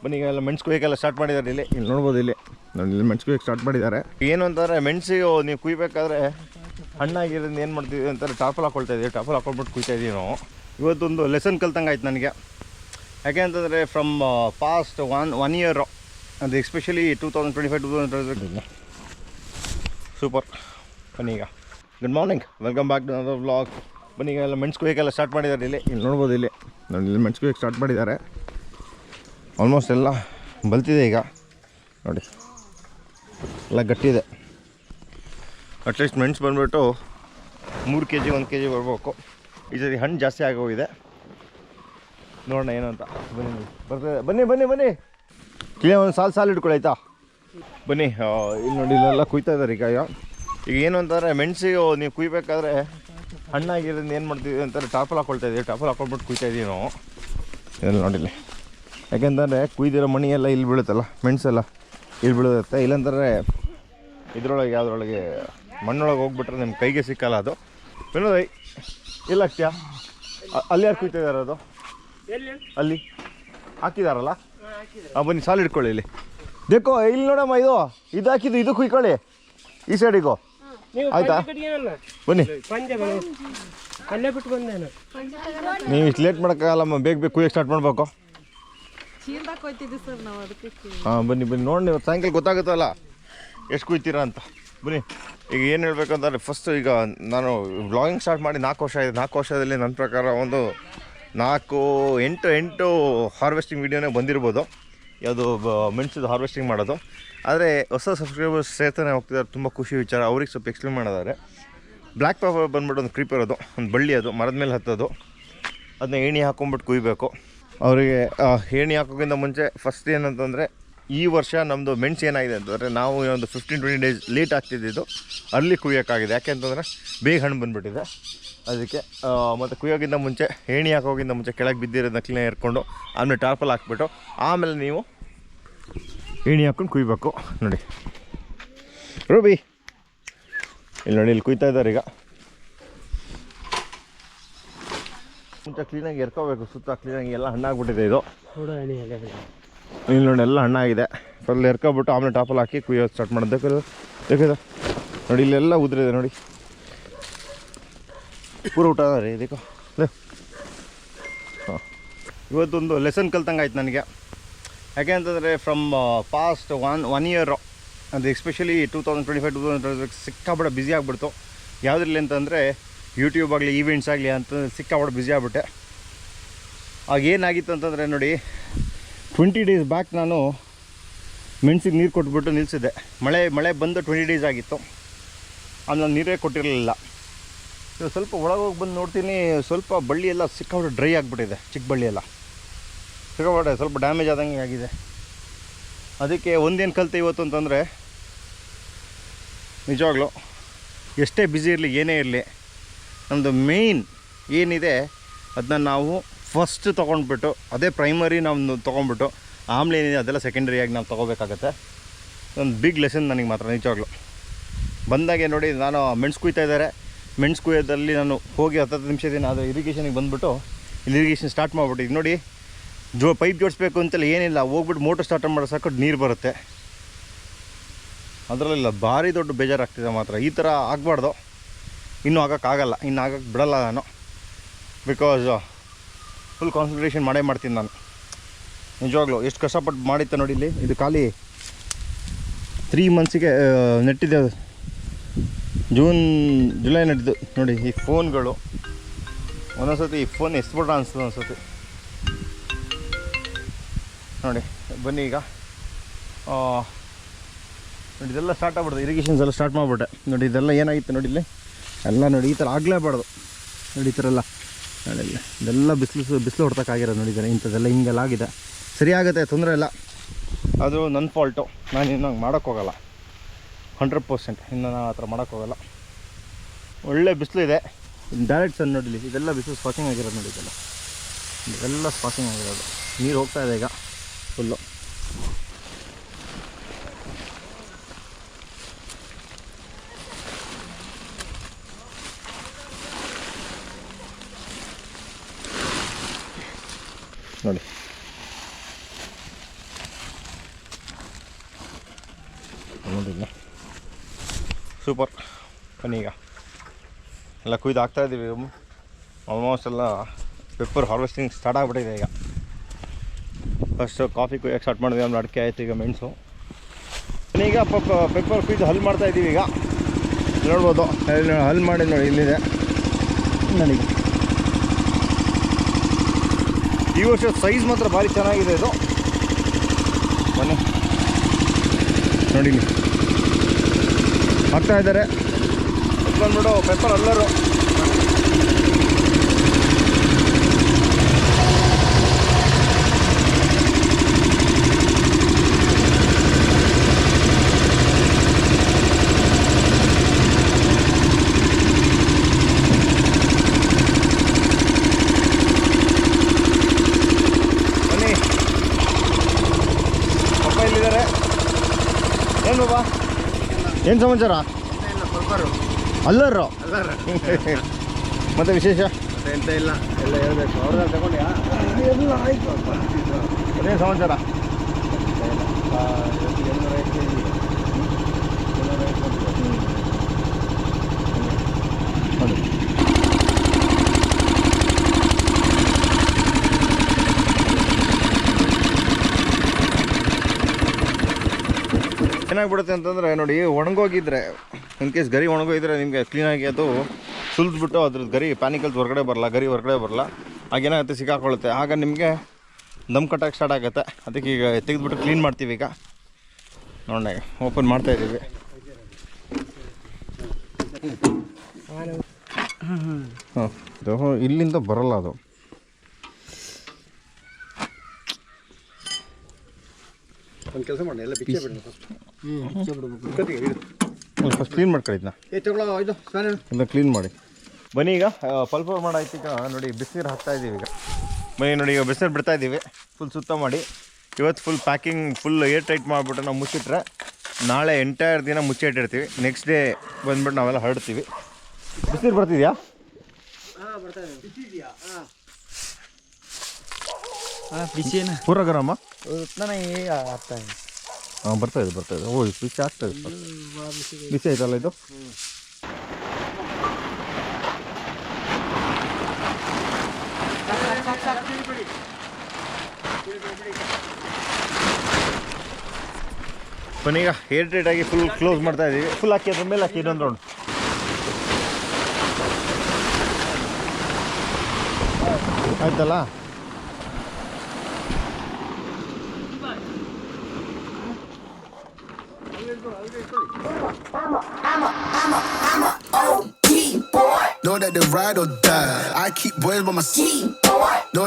ಬನ್ನಿ ಈಗ ಎಲ್ಲ ಮೆಣಸು ಕುಯ್ಯೋಕ್ಕೆಲ್ಲ ಸ್ಟಾರ್ಟ್ ಮಾಡಿದ್ದಾರೆ. ಇಲ್ಲಿ ನೋಡ್ಬೋದು, ಇಲ್ಲಿ ಮೆಣಸು ಕುಯ್ಯೋಕ್ಕೆ ಸ್ಟಾರ್ಟ್ ಮಾಡಿದ್ದಾರೆ. ಏನು ಅಂತಂದರೆ ಮೆಣಸಿಗೆ ನೀವು ಕುಯ್ಬೇಕಾದ್ರೆ ಹಣ್ಣಾಗಿರೋದು ಏನು ಮಾಡ್ತೀವಿ ಅಂತಾರೆ, ಟಾಪಲ್ ಹಾಕ್ಕೊಳ್ತಾ ಇದ್ದೀವಿ. ಟಾಪಲ್ ಹಾಕ್ಕೊಳ್ಬಿಟ್ಟು ಕುಯ್ತಾ ಇದ್ದೀವಿ ನಾವು. ಇವತ್ತೊಂದು ಲೆಸನ್ ಕಲ್ತಂಗೆ ಆಯ್ತು ನನಗೆ. ಯಾಕೆ ಅಂತಂದರೆ ಫ್ರಮ್ ಪಾಸ್ಟ್ ಒನ್ ಇಯರ್, ಅದು ಎಸ್ಪೆಷಲಿ 2025 ಸೂಪರ್. ಬನ್ನಿ ಈಗ good morning, welcome back to another vlog. ಬನ್ನಿ ಈಗ ಎಲ್ಲ ಮೆಣಸು ಕುಯ್ಯೋಕ್ಕೆಲ್ಲ ಸ್ಟಾರ್ಟ್ ಮಾಡಿದ್ದಾರೆ. ಇಲ್ಲಿ ನೋಡ್ಬೋದು, ಇಲ್ಲಿ ಮೆಣಸು ಕುಯ್ಯೋಕ್ಕೆ ಸ್ಟಾರ್ಟ್ ಮಾಡಿದ್ದಾರೆ. ಆಲ್ಮೋಸ್ಟ್ ಎಲ್ಲ ಬಲ್ತಿದೆ ಈಗ ನೋಡಿ, ಎಲ್ಲ ಗಟ್ಟಿದೆ. ಅಟ್ಲೀಸ್ಟ್ ಮೆಣಸು ಬಂದುಬಿಟ್ಟು 3 kg 1 kg ಬರಬೇಕು. ಈ ಸರಿ ಹಣ್ಣು ಜಾಸ್ತಿ ಆಗೋಗಿದೆ, ನೋಡೋಣ ಏನು ಅಂತ. ಬನ್ನಿ ಬರ್ತದೆ, ಬನ್ನಿ ಬನ್ನಿ ಬನ್ನಿ ಕ್ಲೀನ್ ಒಂದು ಸಾಲು ಇಟ್ಕೊಳ್ಳಿ ಆಯಿತಾ. ಬನ್ನಿ ಇಲ್ಲಿ ನೋಡಿ, ಇಲ್ಲೆಲ್ಲ ಕುಯ್ತಾ ಇದ್ದಾರೆ ಈಗ. ಏನು ಅಂತಂದರೆ ಮೆಣಸಿಗೆ ನೀವು ಕುಯ್ಬೇಕಾದ್ರೆ ಹಣ್ಣಾಗಿರೋದು ಏನು ಮಾಡ್ತೀವಿ ಅಂತಾರೆ, ಟಾಪಲ್ ಹಾಕ್ಕೊಳ್ತಾ ಇದ್ದೀವಿ. ಟಾಪಲ್ ಹಾಕ್ಕೊಳ್ಬಿಟ್ಟು ಕುಯ್ತಾ ಇದ್ದೀವಿ ನಾವು. ಇದೆಲ್ಲ ನೋಡಿಲ್ಲ, ಯಾಕೆಂತಂದರೆ ಕುಯ್ದಿರೋ ಮಣಿ ಎಲ್ಲ ಇಲ್ಲಿ ಬೀಳುತ್ತಲ್ಲ, ಮೆಣಸೆಲ್ಲ ಇಲ್ಲಿ ಬೀಳುತ್ತೆ. ಇಲ್ಲಾಂದರೆ ಇದರೊಳಗೆ ಯಾವುದ್ರೊಳಗೆ ಮಣ್ಣೊಳಗೆ ಹೋಗ್ಬಿಟ್ರೆ ನಿಮ್ಮ ಕೈಗೆ ಸಿಕ್ಕಲ್ಲ ಅದು. ವಿನೋದಯ್ ಇಲ್ಲ ಆಗ್ತೀಯಾ? ಅಲ್ಲಿ ಯಾರು ಕುಯ್ತಾ ಇದ್ದಾರೆ? ಅದು ಅಲ್ಲಿ ಹಾಕಿದಾರಲ್ಲ. ಬನ್ನಿ ಸಾಲು ಇಟ್ಕೊಳ್ಳಿ. ಇಲ್ಲಿ ದೇಕೋ, ಇಲ್ಲಿ ನೋಡಮ್ಮ, ಇದು ಹಾಕಿದ್ದು, ಇದು ಕುಯ್ಕೊಳ್ಳಿ ಈ ಸೈಡಿಗೂ, ಆಯಿತಾ? ಬನ್ನಿ, ನೀವು ಇಷ್ಟು ಲೇಟ್ ಮಾಡೋಕ್ಕಾಗಲ್ಲಮ್ಮ, ಬೇಗ ಕುಯ್ಯೋಕ್ಕೆ ಸ್ಟಾರ್ಟ್ ಮಾಡಬೇಕು. ಹಾಂ ಬನ್ನಿ ಬನ್ನಿ, ನೋಡಿ ನೀವು ಸಾಯಂಕಾಲ ಗೊತ್ತಾಗುತ್ತಲ್ಲ ಎಷ್ಟು ಕುಯ್ತೀರಾ ಅಂತ. ಬನ್ನಿ ಈಗ ಏನು ಹೇಳಬೇಕು ಅಂತಂದರೆ, ಫಸ್ಟು ಈಗ ನಾನು ವ್ಲಾಗಿಂಗ್ ಸ್ಟಾರ್ಟ್ ಮಾಡಿ 4 ವರ್ಷ ಆಗಿದೆ. 4 ವರ್ಷದಲ್ಲಿ ನನ್ನ ಪ್ರಕಾರ ಒಂದು 8 ಹಾರ್ವೆಸ್ಟಿಂಗ್ ವೀಡಿಯೋನೇ ಬಂದಿರ್ಬೋದು, ಯಾವುದು ಮೆಣಸಿದು ಹಾರ್ವೆಸ್ಟಿಂಗ್ ಮಾಡೋದು. ಆದರೆ ಹೊಸ ಸಬ್ಸ್ಕ್ರೈಬರ್ಸ್ ಸೇರ್ತಾನೆ ಹೋಗ್ತಿದ್ದಾರೆ, ತುಂಬ ಖುಷಿ ವಿಚಾರ. ಅವ್ರಿಗೆ ಸ್ವಲ್ಪ ಎಕ್ಸ್ಪ್ಲೇನ್ ಮಾಡಿದ್ದಾರೆ. ಬ್ಲ್ಯಾಕ್ ಪೆಪ್ಪರ್ ಬಂದ್ಬಿಟ್ಟು ಒಂದು ಕ್ರೀಪರ್, ಅದು ಒಂದು ಬಳ್ಳಿ, ಅದು ಮರದ ಮೇಲೆ ಹತ್ತೋದು. ಅದನ್ನ ಏಣಿ ಹಾಕೊಂಡ್ಬಿಟ್ಟು ಕುಯ್ಬೇಕು. ಅವರಿಗೆ ಏಣಿ ಹಾಕೋಕ್ಕಿಂತ ಮುಂಚೆ ಫಸ್ಟ್ ಏನಂತಂದರೆ, ಈ ವರ್ಷ ನಮ್ಮದು ಮೆಣಸು ಏನಾಗಿದೆ ಅಂತಂದರೆ, ನಾವು ಒಂದು 15-20 ಡೇಸ್ ಲೇಟ್ ಆಗ್ತಿದ್ದು ಅಲ್ಲಿ ಕುಯ್ಯೋಕ್ಕಾಗಿದೆ. ಯಾಕೆ ಅಂತಂದರೆ ಬೇಗ ಹಣ್ಣು ಬಂದುಬಿಟ್ಟಿದೆ ಅದಕ್ಕೆ. ಮತ್ತು ಕುಯ್ಯೋಕ್ಕಿಂತ ಮುಂಚೆ, ಏಣಿ ಹಾಕೋಕ್ಕಿಂತ ಮುಂಚೆ ಕೆಳಗೆ ಬಿದ್ದಿರೋದನ್ನ ಕ್ಲೀನಾಗಿ ಎರ್ಕೊಂಡು ಆಮೇಲೆ ಟಾರ್ಪಲ್ ಹಾಕ್ಬಿಟ್ಟು ಆಮೇಲೆ ನೀವು ಏಣಿ ಹಾಕ್ಕೊಂಡು ಕುಯ್ಬೇಕು. ನೋಡಿ ರೂಬಿ, ಇಲ್ಲಿ ನೋಡಿ, ಇಲ್ಲಿ ಕುಯ್ತಾ ಇದ್ದಾರೆ ಈಗ. ಮುಂಚೆ ಕ್ಲೀನಾಗಿ ಎರ್ಕೋಬೇಕು, ಸುತ್ತ ಕ್ಲೀನಾಗಿ ಎಲ್ಲ ಹಣ್ಣಾಗ್ಬಿಟ್ಟಿದೆ. ಇದು ಇಲ್ಲಿ ನೋಡಿ, ಎಲ್ಲ ಹಣ್ಣಾಗಿದೆ. ಫುಲ್ ಎರ್ಕೊಬಿಟ್ಟು ಆಮೇಲೆ ಟಾಪಲ್ಲಿ ಹಾಕಿ ಕುಯ್ಯೋದು ಸ್ಟಾರ್ಟ್ ಮಾಡೋದು. ಬೇಕಿದೆ ನೋಡಿ, ಇಲ್ಲೆಲ್ಲ ಉದುರಿದೆ ನೋಡಿ, ಪೂರ ಊಟ ಅದ ರೀ ಇದಕ್ಕೆ. ಹಾಂ, ಇವತ್ತೊಂದು ಲೆಸನ್ ಕಲ್ತಂಗೆ ಆಯ್ತು ನನಗೆ. ಯಾಕೆ ಅಂತಂದರೆ ಫ್ರಮ್ ಪಾಸ್ಟ್ ಒನ್ ಇಯರ್, ಅದು ಎಸ್ಪೆಷಲಿ 2025 ಸಿಕ್ಕಾಬಿಡ ಬ್ಯುಸಿ ಆಗಿಬಿಡ್ತು. ಯಾವುದ್ರಲ್ಲಿ ಅಂತಂದರೆ ಯೂಟ್ಯೂಬ್ ಆಗಲಿ, ಈವೆಂಟ್ಸ್ ಆಗಲಿ ಅಂತ ಸಿಕ್ಕಾಬಿಡ ಬ್ಯುಸಿ ಆಗಿಬಿಟ್ಟೆ. ಆಗೇನಾಗಿತ್ತು ಅಂತಂದರೆ ನೋಡಿ, 20 ಡೇಸ್ ಬ್ಯಾಕ್ ನಾನು ಮೆಣಸಿಗೆ ನೀರು ಕೊಟ್ಬಿಟ್ಟು ನಿಲ್ಲಿಸಿದ್ದೆ. ಮಳೆ ಬಂದು 20 ಡೇಸ್ ಆಗಿತ್ತು. ಆಮೇಲೆ ನಾನು ನೀರೇ ಕೊಟ್ಟಿರಲಿಲ್ಲ. ಸ್ವಲ್ಪ ಒಳಗೋಗಿ ಬಂದು ನೋಡ್ತೀನಿ, ಸ್ವಲ್ಪ ಬಳ್ಳಿ ಎಲ್ಲ ಸಿಕ್ಕಾಬಿಟ್ಟು ಡ್ರೈ ಆಗಿಬಿಟ್ಟಿದೆ. ಚಿಕ್ಕ ಬಳ್ಳಿ ಎಲ್ಲ ಸಿಕ್ಕಾಬಿಟ್ಟೆ ಸ್ವಲ್ಪ ಡ್ಯಾಮೇಜ್ ಆದಂಗೆ ಆಗಿದೆ. ಅದಕ್ಕೆ ಒಂದೇನು ಕಲಿತೆ ಇವತ್ತು ಅಂತಂದರೆ, ನಿಜವಾಗ್ಲೂ ಎಷ್ಟೇ ಬ್ಯುಸಿ ಇರಲಿ, ಏನೇ ಇರಲಿ, ನಮ್ಮದು ಮೇಯ್ನ್ ಏನಿದೆ ಅದನ್ನ ನಾವು ಫಸ್ಟ್ ತೊಗೊಂಡ್ಬಿಟ್ಟು, ಅದೇ ಪ್ರೈಮರಿ ನಾವು ತೊಗೊಂಡ್ಬಿಟ್ಟು ಆಮೇಲೆ ಏನಿದೆ ಅದೆಲ್ಲ ಸೆಕೆಂಡ್ರಿಯಾಗಿ ನಾವು ತೊಗೋಬೇಕಾಗತ್ತೆ. ಒಂದು ಬಿಗ್ ಲೆಸನ್ ನನಗೆ ಮಾತ್ರ ನಿಜವಾಗ್ಲೂ. ಬಂದಾಗೆ ನೋಡಿ, ನಾನು ಮೆಣಸು ಕುಯ್ತಾ ಇದ್ದಾರೆ. ಮೆಣಸು ಕುಯ್ಯೋದಲ್ಲಿ ನಾನು ಹೋಗಿ 10 ನಿಮಿಷದಿಂದ ಅದು ಇರಿಗೇಷನಿಗೆ ಬಂದುಬಿಟ್ಟು ಇಲ್ಲಿ ಇರಿಗೇಷನ್ ಸ್ಟಾರ್ಟ್ ಮಾಡಿಬಿಟ್ಟು, ಇದು ನೋಡಿ ಪೈಪ್ ಜೋಡಿಸ್ಬೇಕು ಅಂತಲ್ಲ ಏನಿಲ್ಲ, ಹೋಗ್ಬಿಟ್ಟು ಮೋಟರ್ ಸ್ಟಾರ್ಟ್ ಮಾಡೋ ಸಾಕು ನೀರು ಬರುತ್ತೆ. ಅದರಲ್ಲಿಲ್ಲ, ಭಾರಿ ದೊಡ್ಡ ಬೇಜಾರಾಗ್ತಿದೆ ಮಾತ್ರ. ಈ ಥರ ಆಗಬಾರ್ದು, ಇನ್ನೂ ಆಗೋಕ್ಕಾಗಲ್ಲ, ಇನ್ನು ಆಗೋಕ್ಕೆ ಬಿಡಲ್ಲ ನಾನು. ಬಿಕಾಸ್ ಫುಲ್ ಕಾನ್ಸಂಟ್ರೇಷನ್ ಮಾಡೇ ಮಾಡ್ತೀನಿ ನಾನು ನಿಜವಾಗ್ಲೂ. ಎಷ್ಟು ಕಷ್ಟಪಟ್ಟು ಮಾಡಿತ್ತೆ ನೋಡಿ. ಇಲ್ಲಿ ಇದು ಖಾಲಿ 3 ಮಂತ್ಸಿಗೆ ನೆಟ್ಟಿದ್ದೆ, ಜೂನ್ ಜುಲೈ ನೆಟ್ಟಿದ್ದು ನೋಡಿ. ಈ ಫೋನ್ಗಳು ಒಂದೊಂದ್ಸತಿ ಈ ಫೋನ್ ಎಸ್ಬಿಟ್ರ ಅನಿಸ್ತದೆ ಒಂದ್ಸತಿ ನೋಡಿ. ಬನ್ನಿ ಈಗ ನೋಡಿ, ಇದೆಲ್ಲ ಸ್ಟಾರ್ಟ್ ಆಗ್ಬಿಡ್ತು, ಇರಿಗೇಷನ್ಸ್ ಎಲ್ಲ ಸ್ಟಾರ್ಟ್ ಮಾಡಿಬಿಟ್ಟೆ ನೋಡಿ. ಇದೆಲ್ಲ ಏನಾಗಿತ್ತು ನೋಡಿ, ಇಲ್ಲಿ ಎಲ್ಲ ನೋಡಿ, ಈ ಥರ ಆಗಲೇಬಾರ್ದು ನೋಡಿ. ಈ ಥರ ಎಲ್ಲ ನೋಡಿ, ಇದೆಲ್ಲ ಬಿಸಿಲು ಹೊಡ್ತಕ್ಕಾಗಿರೋದು ನೋಡಿ. ಇಂಥದ್ದೆಲ್ಲ ಹಿಂಗೆಲ್ಲ ಆಗಿದೆ. ಸರಿ ಆಗುತ್ತೆ, ತೊಂದರೆ ಇಲ್ಲ. ಅದು ನನ್ನ ಫಾಲ್ಟು, ನಾನು ಇನ್ನೂ ಮಾಡೋಕ್ಕೋಗಲ್ಲ 100%. ಇನ್ನು ನಾನು ಆ ಥರ ಮಾಡೋಕ್ಕೋಗಲ್ಲ. ಒಳ್ಳೆ ಬಿಸಿಲು ಇದೆ, ಡೈರೆಕ್ಟ್ ಸನ್ ನೋಡಿಲಿ. ಇದೆಲ್ಲ ಬಿಸಿಲು ಸ್ಪಾಚಿಂಗ್ ಆಗಿರೋದು ನೋಡಿ. ಇದೆಲ್ಲ ಸ್ಪಾಚಿಂಗ್ ಆಗಿರೋದು. ನೀರು ಹೋಗ್ತಾ ಇದೆ ಈಗ ಫುಲ್ಲು. ನೋಡಿ ನೋಡಿಲ್ಲ ಸೂಪರ್. ಬನ್ನಿ ಈಗ ಎಲ್ಲ ಕುಯ್ದು ಹಾಕ್ತಾಯಿದ್ದೀವಿ. ಆಲ್ಮೋಸ್ಟ್ ಎಲ್ಲ ಪೆಪ್ಪರ್ ಹಾರ್ವೆಸ್ಟಿಂಗ್ ಸ್ಟಾರ್ಟ್ ಆಗಿಬಿಟ್ಟಿದೆ. ಈಗ ಫಸ್ಟು ಕಾಫಿ ಕುಯ್ಯೋಕ್ಕೆ ಸ್ಟಾರ್ಟ್ ಮಾಡಿದ್ವಿ, ಆಮೇಲೆ ಅಡಿಕೆ ಆಯಿತು, ಈಗ ಮೆಣಸು. ಈಗ ಪೆಪ್ಪರ್ ಕುಯ್ದು ಹಲ್ ಮಾಡ್ತಾಯಿದ್ದೀವಿ. ಈಗ ನೋಡ್ಬೋದು ಹಲ್ ಮಾಡಿ ನೋಡಿ ಇಲ್ಲಿದೆ ನನಗೆ. ಈ ವರ್ಷ ಸೈಜ್ ಮಾತ್ರ ಭಾರಿ ಚೆನ್ನಾಗಿದೆ ಇದು. ಬನ್ನಿ ನೋಡಿ ಹಾಕ್ತಾ ಇದ್ದಾರೆ. ಬಂದ್ಬಿಟ್ಟು ಪೆಪ್ಪರ್ ಅಲ್ಲರು ಬನ್ನಿ. ಪಪ್ಪ ಇಲ್ಲಿದ್ದಾರೆ. ಏನು ಬಾಬಾ, ಏನು ಸಮಾಚಾರ? ಅಲ್ಲರು ಮತ್ತೆ ವಿಶೇಷ ಎಂತ ಇಲ್ಲ, ಎಲ್ಲ ಹೇಳ್ಬೇಕು. ಅವ್ರನ್ನ ತಗೊಂಡ್ಯಾ? ಎಲ್ಲ ಆಯ್ತು. ಅದೇ ಸಮಾಚಾರ. ಏನಾಗ್ಬಿಡುತ್ತೆ ಅಂತಂದರೆ ನೋಡಿ, ಒಣಗೋಗಿದ್ರೆ ಇನ್ ಕೇಸ್ ಗರಿ ಒಣಗೋಗಿದ್ರೆ ನಿಮಗೆ ಕ್ಲೀನಾಗಿ ಅದು ಸುಲಿದ್ಬಿಟ್ಟು ಅದ್ರದ್ದು ಗರಿ ಪ್ಯಾನಿಕಲ್ಸ್ ಹೊರಗಡೆ ಬರಲ್ಲ, ಗರಿ ಹೊರಗಡೆ ಬರಲ್ಲ. ಆಗೇನಾಗುತ್ತೆ, ಸಿಕ್ಕಾಕೊಳ್ಳುತ್ತೆ. ಆಗ ನಿಮಗೆ ದಮ್ ಕಟ್ಟಕ್ಕೆ ಸ್ಟಾರ್ಟ್ ಆಗುತ್ತೆ. ಅದಕ್ಕೆ ಈಗ ತೆಗೆದುಬಿಟ್ಟು ಕ್ಲೀನ್ ಮಾಡ್ತೀವಿ. ಈಗ ನೋಡಿ ಓಪನ್ ಮಾಡ್ತಾಯಿದ್ದೀವಿ. ಹಾಂ, ಅದು ಇಲ್ಲಿಂದ ಬರಲ್ಲ. ಅದು ಒಂದು ಕೆಲಸ ಮಾಡಿ, ಎಲ್ಲ ಬಿಚ್ಚೆ ಬಿಡೋದು ಫಸ್ಟ್ ಕ್ಲೀನ್ ಮಾಡ್ಕೊಳ್ಳಿದ್ನ ಎಲ್ಲ ಕ್ಲೀನ್ ಮಾಡಿ. ಬನ್ನಿ ಈಗ ಪಲ್ಪ್ ಮಾಡಾಯ್ತು. ಈಗ ನೋಡಿ ಬಿಸಿನೀರು ಹಾಕ್ತಾಯಿದ್ದೀವಿ. ಈಗ ಬನ್ನಿ ನೋಡಿ, ಈಗ ಬಿಸಿನೀರು ಬಿಡ್ತಾಯಿದ್ದೀವಿ ಫುಲ್ ಸುತ್ತ ಮಾಡಿ. ಇವತ್ತು full packing full air tight ಮಾಡಿಬಿಟ್ಟು ನಾವು ಮುಚ್ಚಿಟ್ರೆ ನಾಳೆ ಎಂಟೈರ್ ದಿನ ಮುಚ್ಚಿಟ್ಟಿರ್ತೀವಿ. ನೆಕ್ಸ್ಟ್ ಡೇ ಬಂದ್ಬಿಟ್ಟು ನಾವೆಲ್ಲ ಹರಡ್ತೀವಿ. ಬಿಸಿನೀರು ಬರ್ತಿದ್ಯಾ? ಪೂರ ಗರಮ ಹಾಂ, ಬರ್ತಾಯಿದೆ. ಓ, ಬಿಸಿ ಆಗ್ತಾಯಿದೆ. ಬಿಸಿ ಆಯ್ತಲ್ಲ ಇದು. ಬನ್ನೀಗ ಏರ್ ಟೈಟ್ ಆಗಿ ಫುಲ್ ಕ್ಲೋಸ್ ಮಾಡ್ತಾ ಇದ್ದೀವಿ. ಫುಲ್ ಹಾಕಿ ಅದ್ರ ಮೇಲೆ ಹಾಕಿ ಇನ್ನೊಂದು ರೌಂಡ್ ಆಯ್ತಲ್ಲ. Know that they ride or die. I keep boys by my seat. Know